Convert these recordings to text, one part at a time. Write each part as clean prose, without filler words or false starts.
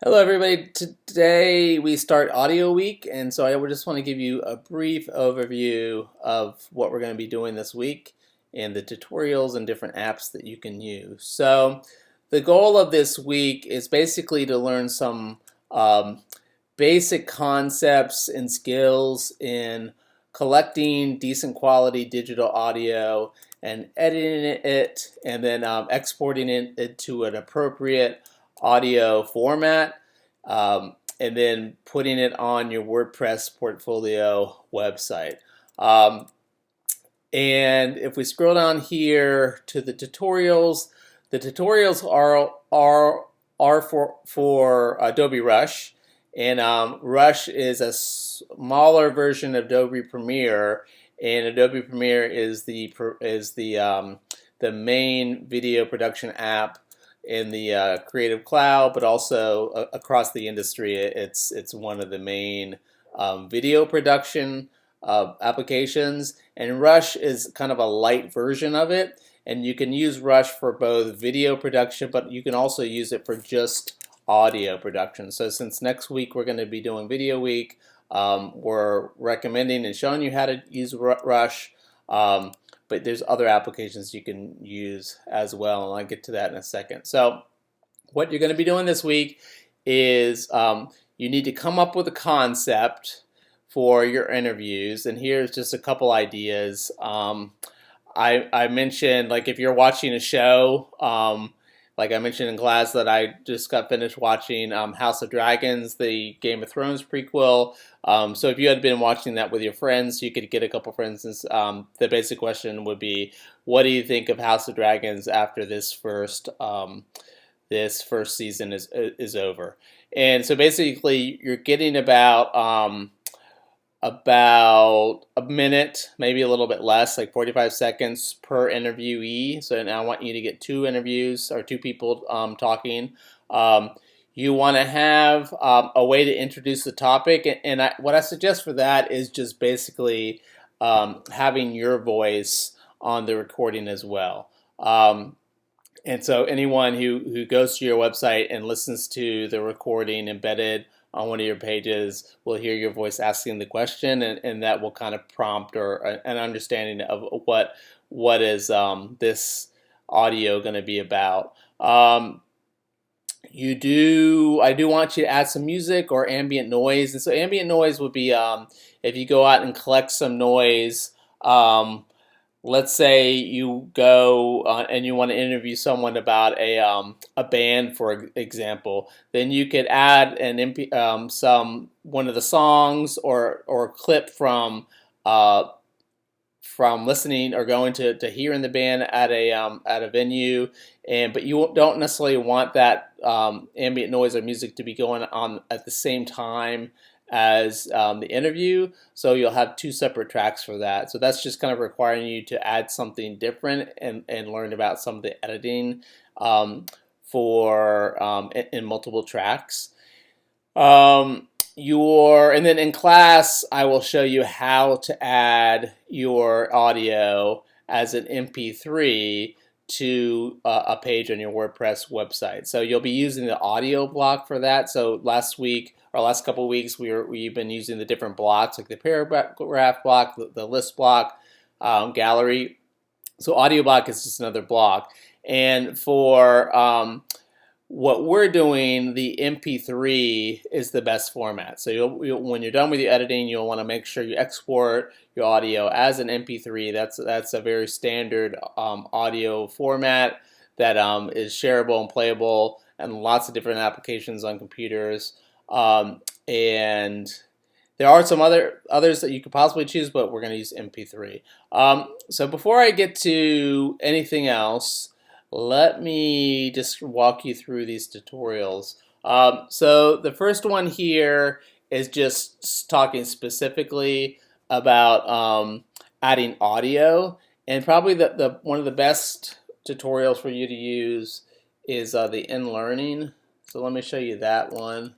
Hello, everybody. Today we start Audio Week, and so I would just want to give you a brief overview of what we're going to be doing this week and the tutorials and different apps that you can use. So the goal of this week is basically to learn some basic concepts and skills in collecting decent quality digital audio and editing it and then exporting it into an appropriate audio format, and then putting it on your WordPress portfolio website. And if we scroll down here to the tutorials are for Adobe Rush, and Rush is a smaller version of Adobe Premiere, and Adobe Premiere is the main video production app in the Creative Cloud, but also across the industry. It's one of the main video production applications, and Rush is kind of a light version of it. And you can use Rush for both video production, but you can also use it for just audio production. So since next week we're going to be doing Video Week, we're recommending and showing you how to use Rush. But there's other applications you can use as well, and I'll get to that in a second. So what you're going to be doing this week is you need to come up with a concept for your interviews, and here's just a couple ideas. I mentioned, like, if you're watching a show, like I mentioned in class that I just got finished watching House of Dragons, the Game of Thrones prequel. So if you had been watching that with your friends, you could get a couple friends. The basic question would be, what do you think of House of Dragons after this first season is over? And so basically, you're getting about a minute, maybe a little bit less, like 45 seconds per interviewee. So now I want you to get two interviews or two people talking. You want to have a way to introduce the topic, and what I suggest for that is just basically having your voice on the recording as well. And so anyone who goes to your website and listens to the recording embedded on one of your pages will hear your voice asking the question, and that will kind of prompt or an understanding of what is this audio going to be about. I do want you to add some music or ambient noise, and so ambient noise would be if you go out and collect some noise. Let's say you go and you want to interview someone about a band, for example. Then you could add one of the songs or a clip from listening or going to hearing the band at a venue, but you don't necessarily want that ambient noise or music to be going on at the same time as the interview, so you'll have two separate tracks for that. So that's just kind of requiring you to add something different and learn about some of the editing in multiple tracks. And then in class, I will show you how to add your audio as an MP3 to a page on your WordPress website. So you'll be using the audio block for that. So last couple of weeks, we've been using the different blocks, like the paragraph block, the list block, gallery. So audio block is just another block. And for what we're doing, the MP3 is the best format. So when you're done with your editing, you'll want to make sure you export your audio as an MP3. That's a very standard audio format that is shareable and playable, and lots of different applications on computers. And there are some others that you could possibly choose, but we're going to use MP3. So before I get to anything else, let me just walk you through these tutorials. So the first one here is just talking specifically about adding audio, and probably one of the best tutorials for you to use is the InLearning. So let me show you that one.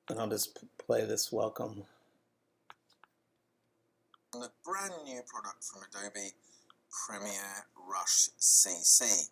And I'll just play this welcome. A brand new product from Adobe, Premiere Rush CC.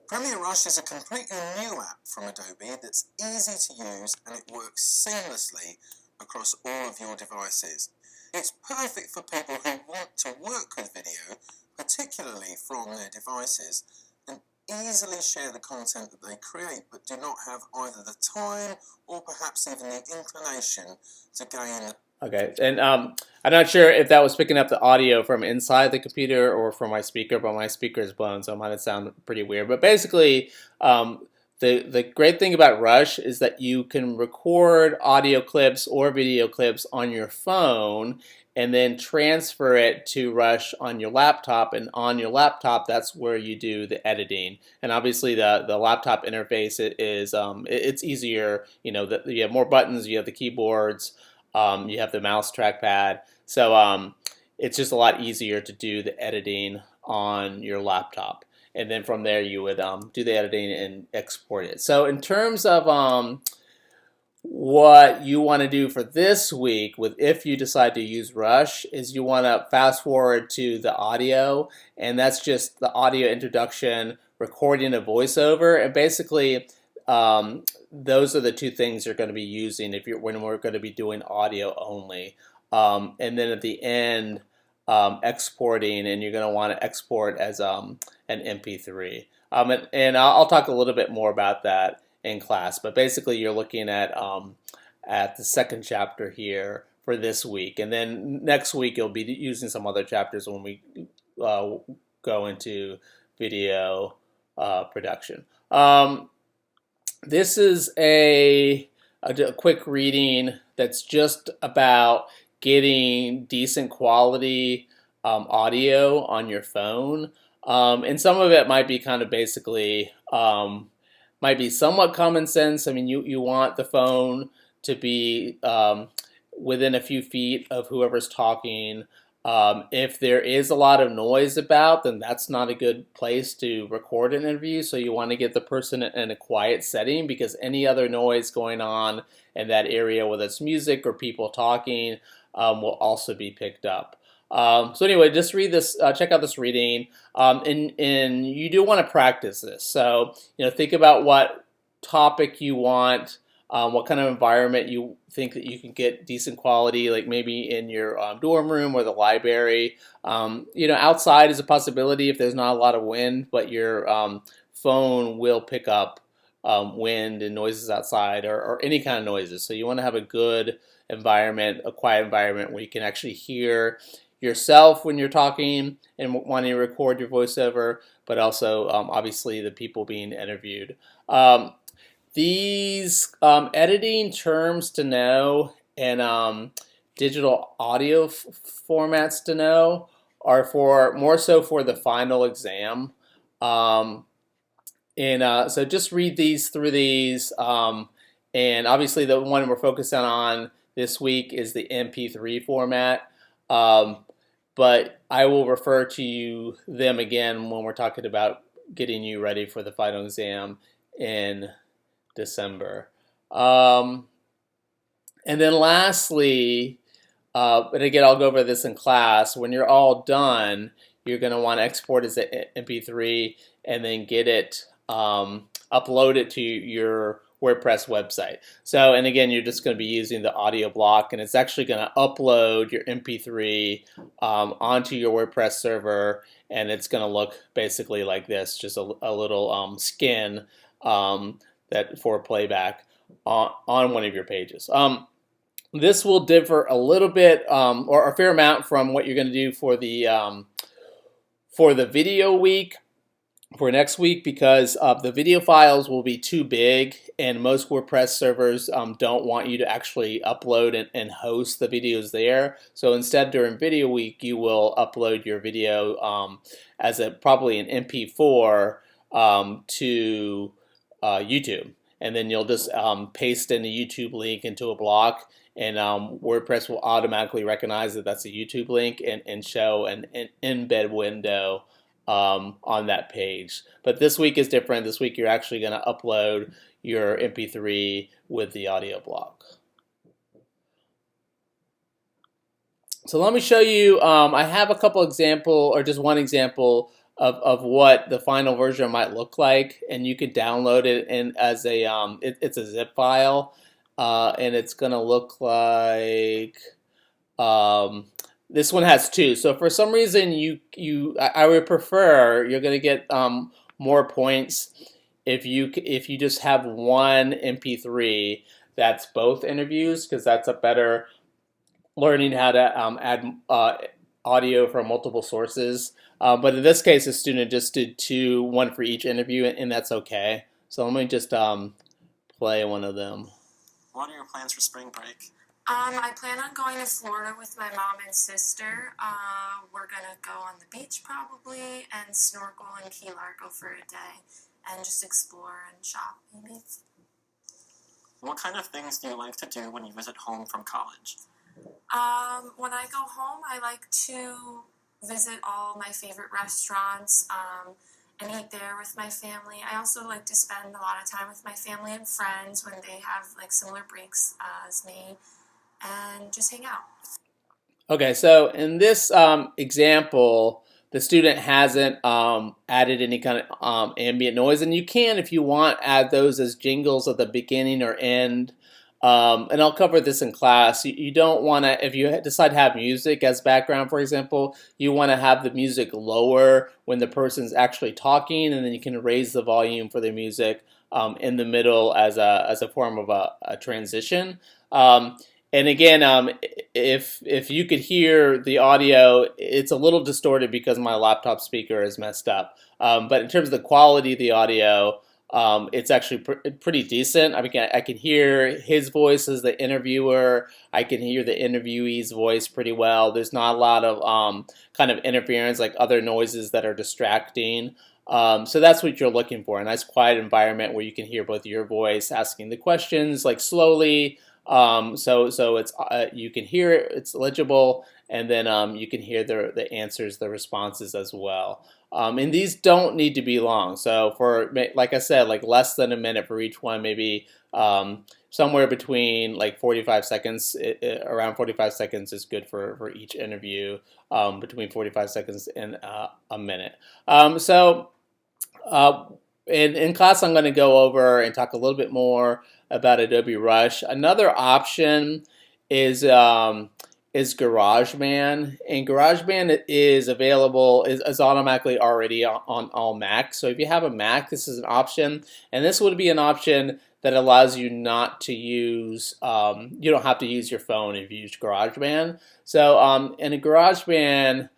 Premiere Rush is a completely new app from Adobe that's easy to use and it works seamlessly across all of your devices. It's perfect for people who want to work with video, particularly from their devices, and easily share the content that they create but do not have either the time or perhaps even the inclination to gain. Okay, and I'm not sure if that was picking up the audio from inside the computer or from my speaker, but my speaker is blown, so it might sound pretty weird. But basically, the great thing about Rush is that you can record audio clips or video clips on your phone and then transfer it to Rush on your laptop. And on your laptop, that's where you do the editing. And obviously, the laptop interface is it's easier. You know, you have more buttons, you have the keyboards. You have the mouse trackpad, so it's just a lot easier to do the editing on your laptop. And then from there, you would do the editing and export it. So in terms of what you want to do for this week, if you decide to use Rush, is you want to fast forward to the audio, and that's just the audio introduction, recording a voiceover, and basically those are the two things you're going to be using when we're going to be doing audio only. And then at the end, exporting, and you're going to want to export as an MP3. And I'll talk a little bit more about that in class. But basically, you're looking at the second chapter here for this week, and then next week you'll be using some other chapters when we go into video production. This is a quick reading that's just about getting decent quality audio on your phone. And some of it might be kind of basically, might be somewhat common sense. I mean, you want the phone to be within a few feet of whoever's talking. If there is a lot of noise about, then that's not a good place to record an interview. So you want to get the person in a quiet setting, because any other noise going on in that area, whether it's music or people talking, will also be picked up. So anyway, just read this, check out this reading, and you do want to practice this. So, think about what topic you want, what kind of environment you think that you can get decent quality, like maybe in your dorm room or the library. Outside is a possibility if there's not a lot of wind, but your phone will pick up wind and noises outside, or any kind of noises. So you want to have a good environment, a quiet environment where you can actually hear yourself when you're talking and wanting to record your voiceover, but also obviously the people being interviewed. These editing terms to know and digital audio formats to know are more so for the final exam. So just read through these. And obviously the one we're focusing on this week is the MP3 format. But I will refer to them again when we're talking about getting you ready for the final exam in December. And then lastly, and again, I'll go over this in class, when you're all done, you're going to want to export as an MP3 and then get it, upload it to your WordPress website. So, and again, you're just going to be using the audio block, and it's actually going to upload your MP3 onto your WordPress server, and it's going to look basically like this, just a little skin that for playback on one of your pages. This will differ a little bit or a fair amount from what you're going to do for the video week for next week, because the video files will be too big, and most WordPress servers don't want you to actually upload and host the videos there. So instead, during video week, you will upload your video as probably an MP4 to YouTube, and then you'll just paste in a YouTube link into a block, and WordPress will automatically recognize that that's a YouTube link and show an embed window on that page. But this week is different. This week you're actually going to upload your MP3 with the audio block. So let me show you, I have a couple example, or just one example of what the final version might look like, and you could download it in as a it's a zip file, and it's gonna look like um, this one has two. So for some reason, I would prefer you're gonna get more points if you just have one MP3 that's both interviews, because that's a better learning how to add audio from multiple sources. But in this case, the student just did two, one for each interview, and that's okay. So let me just play one of them. What are your plans for spring break? I plan on going to Florida with my mom and sister. We're gonna go on the beach probably and snorkel in Key Largo for a day and just explore and shop maybe. What kind of things do you like to do when you visit home from college? When I go home, I like to visit all my favorite restaurants and eat there with my family. I also like to spend a lot of time with my family and friends when they have like similar breaks as me, and just hang out. Okay, so in this example, the student hasn't added any kind of ambient noise, and you can, if you want, add those as jingles at the beginning or end. And I'll cover this in class. You don't want to, if you decide to have music as background, for example, you want to have the music lower when the person's actually talking, and then you can raise the volume for the music in the middle as a form of a transition. And again, if you could hear the audio, it's a little distorted because my laptop speaker is messed up. But in terms of the quality of the audio, it's actually pretty decent. I mean, I can hear his voice as the interviewer. I can hear the interviewee's voice pretty well. There's not a lot of kind of interference like other noises that are distracting. So that's what you're looking for, a nice quiet environment where you can hear both your voice asking the questions like slowly. So it's you can hear it, it's legible, and then you can hear the answers, the responses as well. And these don't need to be long. So for, like I said, like less than a minute for each one, maybe somewhere between like 45 seconds, around 45 seconds is good for each interview, between 45 seconds and a minute. In class, I'm going to go over and talk a little bit more about Adobe Rush. Another option is GarageBand, and GarageBand is available, is automatically already on all Macs. So if you have a Mac, this is an option, and this would be an option that allows you not to use, you don't have to use your phone if you use GarageBand. So in a GarageBand,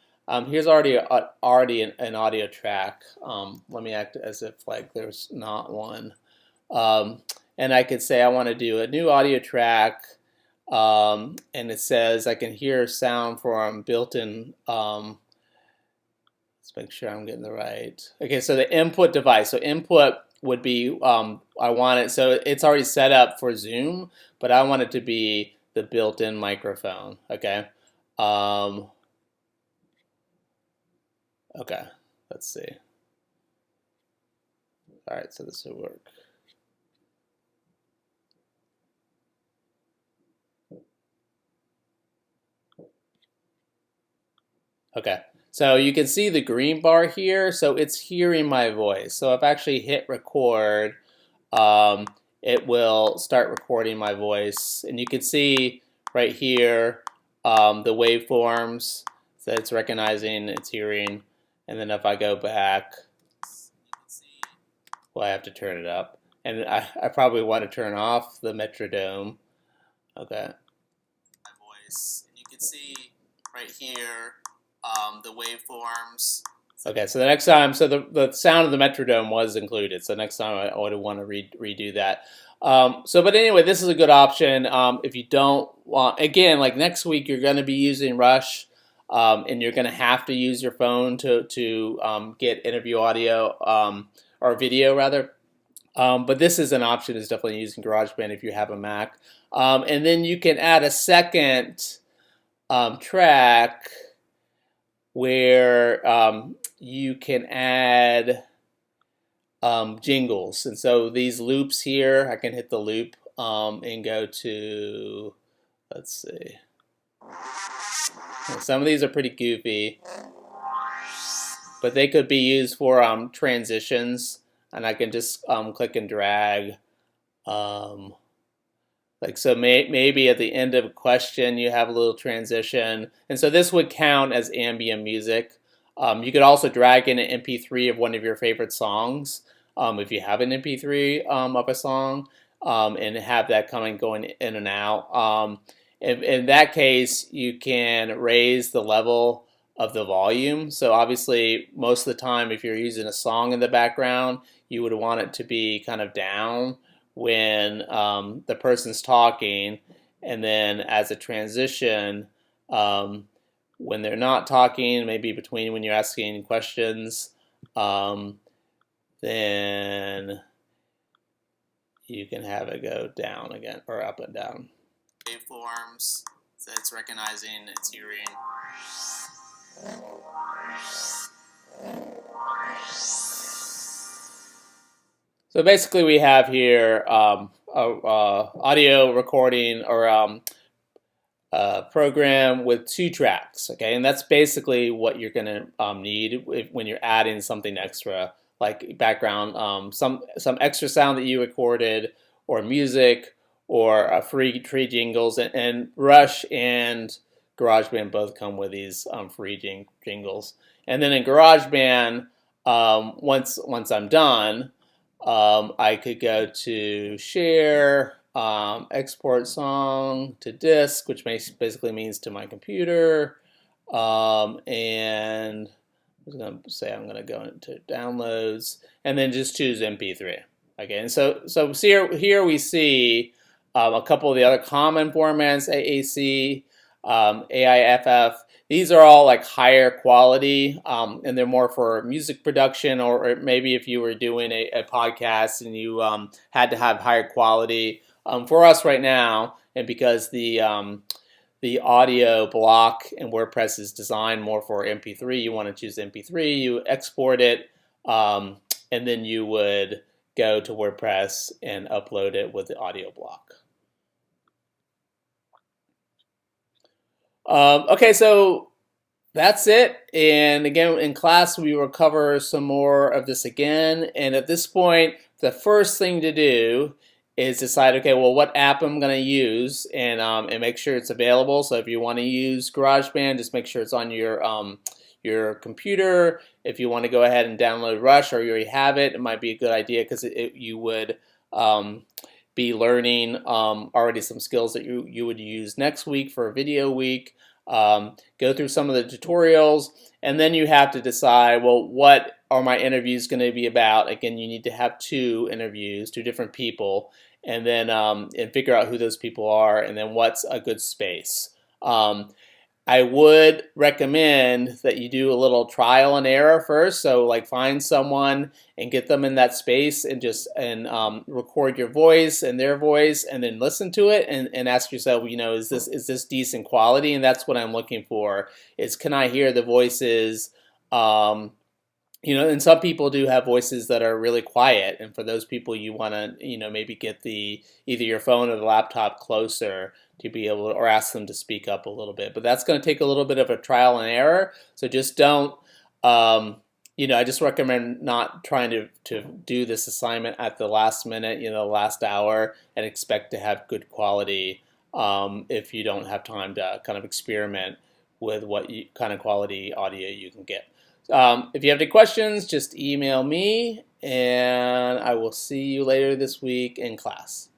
here's already an audio track. Let me act as if like there's not one. And I could say I want to do a new audio track, and it says I can hear sound from built-in. Let's make sure I'm getting the right. Okay, so the input device. So input would be, I want it, so it's already set up for Zoom, but I want it to be the built-in microphone, okay? Okay, let's see. All right, so this will work. Okay, so you can see the green bar here, so it's hearing my voice. So if I actually hit record, it will start recording my voice. And you can see right here the waveforms that it's recognizing, it's hearing. And then if I go back, you can see, well, I have to turn it up. And I probably want to turn off the metronome. Okay. My voice, and you can see right here the waveforms. Okay, so the next time, so the sound of the metronome was included. So next time I would want to redo that. But anyway, this is a good option. If you don't want, again, like next week, you're going to be using Rush, and you're going to have to use your phone to get interview audio, or video rather. But this is an option, is definitely using GarageBand if you have a Mac. And then you can add a second track where you can add jingles. And so these loops here, I can hit the loop and go to, let's see. Some of these are pretty goofy. but they could be used for transitions, and I can just click and drag. Like so, maybe at the end of a question you have a little transition, and so this would count as ambient music. You could also drag in an MP3 of one of your favorite songs, if you have an MP3 of a song, and have that going in and out. In that case, you can raise the level of the volume. So obviously, most of the time, if you're using a song in the background, you would want it to be kind of down when the person's talking, and then as a transition, when they're not talking, maybe between when you're asking questions, then you can have it go down again, or up and down. Waveforms, so it's recognizing, it's hearing. So basically we have here audio recording, or program with 2 tracks, okay? And that's basically what you're gonna need when you're adding something extra, like background, some extra sound that you recorded, or music, or free jingles. And Rush and GarageBand both come with these free jingles. And then in GarageBand, once I'm done, I could go to share, export song to disk, which basically means to my computer, and I was going to say I'm going to go into downloads, and then just choose MP3. Okay, and so here we see a couple of the other common formats: AAC, AIFF. These are all like higher quality, and they're more for music production, or maybe if you were doing a podcast and you had to have higher quality. For us right now, and because the audio block in WordPress is designed more for MP3, you want to choose MP3, you export it, and then you would go to WordPress and upload it with the audio block. Okay, so that's it. And again, in class, we will cover some more of this again. And at this point, the first thing to do is decide, okay, well, what app I'm going to use, and make sure it's available. So if you want to use GarageBand, just make sure it's on your computer. If you want to go ahead and download Rush, or you already have it, it might be a good idea, because you would be learning already some skills that you would use next week for a video week. Go through some of the tutorials, and then you have to decide, well, what are my interviews going to be about? Again, you need to have 2 interviews, 2 different people, and then and figure out who those people are, and then what's a good space. I would recommend that you do a little trial and error first. So like find someone and get them in that space, and just record your voice and their voice, and then listen to it, and ask yourself, is this decent quality? And that's what I'm looking for, is can I hear the voices? And some people do have voices that are really quiet, and for those people you want to maybe get either your phone or the laptop closer to be able to, or ask them to speak up a little bit. But that's going to take a little bit of a trial and error, so just don't I just recommend not trying to do this assignment at the last minute, the last hour, and expect to have good quality if you don't have time to kind of experiment with what kind of quality audio you can get. If you have any questions, just email me, and I will see you later this week in class.